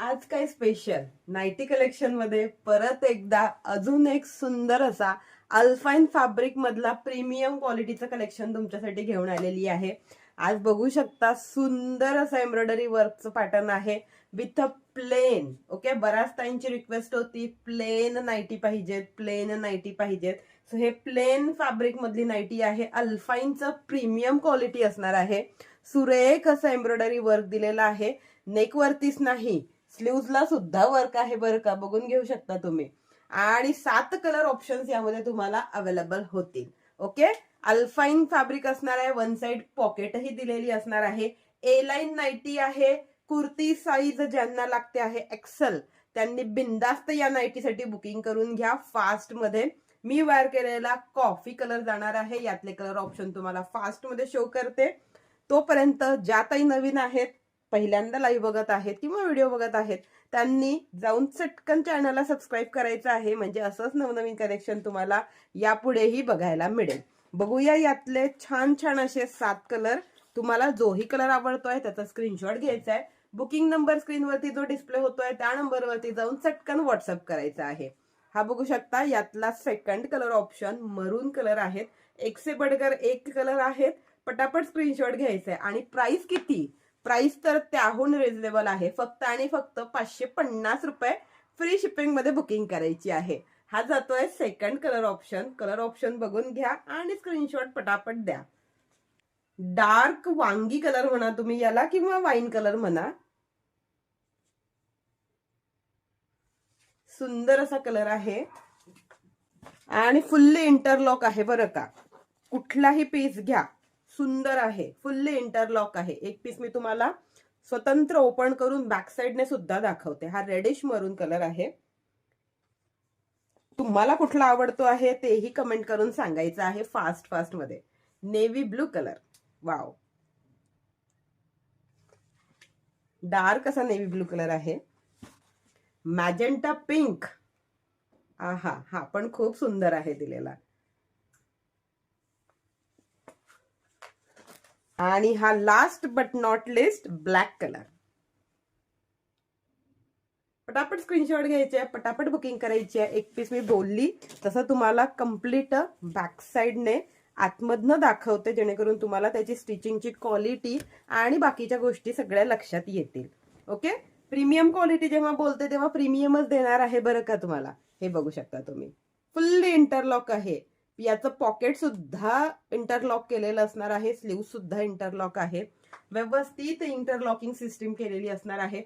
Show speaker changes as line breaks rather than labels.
आज काय special ninety collection मध्ये परत एकदा अजून एक सुंदर असा अल्फाईन फॅब्रिक मधला प्रीमियम क्वालिटीचं कलेक्शन तुमच्यासाठी घेऊन आलेली आहे. आज बघू शकता सुंदर असं एम्ब्रॉयडरी वर्कचं पॅटर्न आहे विथ अ प्लेन. ओके, बऱ्याच ताईंची रिक्वेस्ट होती प्लेन नाईटी पाहिजेत, प्लेन नाईटी पाहिजेत. सो हे प्लेन फॅब्रिक मधली नाईटी आहे. अल्फाईनचं प्रीमियम क्वालिटी असणार आहे. सुरेख असं एम्ब्रॉयडरी वर्क दिलेलं आहे. नेक वरतीच नाही, स्लीव्हजला सुद्धा वर्क आहे बरं का, बघून घेऊ शकता तुम्ही. आणि 7 कलर ऑप्शन्स यामध्ये तुम्हाला अवेलेबल होतील. ओके, अल्फाईन फॅब्रिक असणार आहे. वन साइड पॉकेटही दिलेली असणार आहे. ए लाईन नाईटी आहे. कुर्ती साईज ज्यांना लागते आहे एक्सेल, त्यांनी बिंदास्त या नाईटीसाठी बुकिंग करून घ्या फास्ट मध्ये. मी वेअर केलेला कॉफी कलर जाणार आहे. यातले कलर ऑप्शन तुम्हाला फास्ट मध्ये शो करते. तोपर्यंत ज्या ताई नवीन आहेत, पहिल्यांदा लाईव्ह बघत आहेत किंवा व्हिडिओ बघत आहेत, त्यांनी जाऊन चटकन चॅनलला सबस्क्राईब करायचं आहे. म्हणजे असंच नवनवीन कलेक्शन तुम्हाला यापुढेही बघायला मिळेल. बघूया यातले छान छान असे 7 कलर. तुम्हाला जोही कलर आवडतोय त्याचा स्क्रीनशॉट घ्यायचा आहे. बुकिंग नंबर स्क्रीनवरती जो डिस्प्ले होतोय त्या नंबरवरती जाऊन चटकन व्हॉट्सअप करायचा आहे. हा बघू शकता यातला सेकंड कलर ऑप्शन मरून कलर आहेत. एक से बढ़कर एक कलर आहेत. पटापट स्क्रीनशॉट घ्यायचा आहे. आणि प्राइस किती? प्राइस तर त्याहून रिझनेबल आहे. फक्त आणि फक्त 550 रुपये फ्री शिपिंग मध्ये बुकिंग करायची आहे. हा जातोय second colour option. Colour option बघून घ्या आणि स्क्रीनशॉट पटापट द्या. डार्क वांगी कलर म्हणा तुम्ही याला किंवा वाईन कलर म्हणा. सुंदर असा कलर आहे आणि फुल्ली इंटरलॉक आहे बरं का. कुठलाही पीस घ्या, सुंदर आहे. फुल्ली इंटरलॉक आहे. एक पीस मी तुम्हाला स्वतंत्र ओपन करून बॅक साइडने सुद्धा दाखवते. हा रेडिश मरून कलर आहे. तुम्हाला कुठला आवडतो आहे तेही कमेंट करून सांगायचं आहे फास्ट फास्ट मध्ये. Navy blue colour, wow, dark असा नेव्ही ब्लू कलर आहे. मॅजेंटा पिंक, आहा, हा पण खूप सुंदर आहे दिलेला. आणि हा last but not list black colour. पटापट स्क्रीनशॉट घ्यायचे आहे, पटापट बुकिंग करायची आहे. एक पीस मी बोलली तसं तुम्हाला कम्प्लीट बॅक साइडने आतमधनं दाखवते, जेणेकरून तुम्हाला त्याची स्टिचिंगची क्वालिटी आणि बाकीच्या गोष्टी सगळ्या लक्षात येतील. ओके, प्रीमियम क्वालिटी जेव्हा बोलते तेव्हा प्रीमियमच देणार आहे बरं का तुम्हाला. हे बघू शकता तुम्ही, फुल्ली इंटरलॉक आहे. याचं पॉकेट सुद्धा इंटरलॉक केलेलं असणार आहे. स्लीव्ह सुद्धा इंटरलॉक आहे. व्यवस्थित इंटरलॉकिंग सिस्टीम केलेली असणार आहे.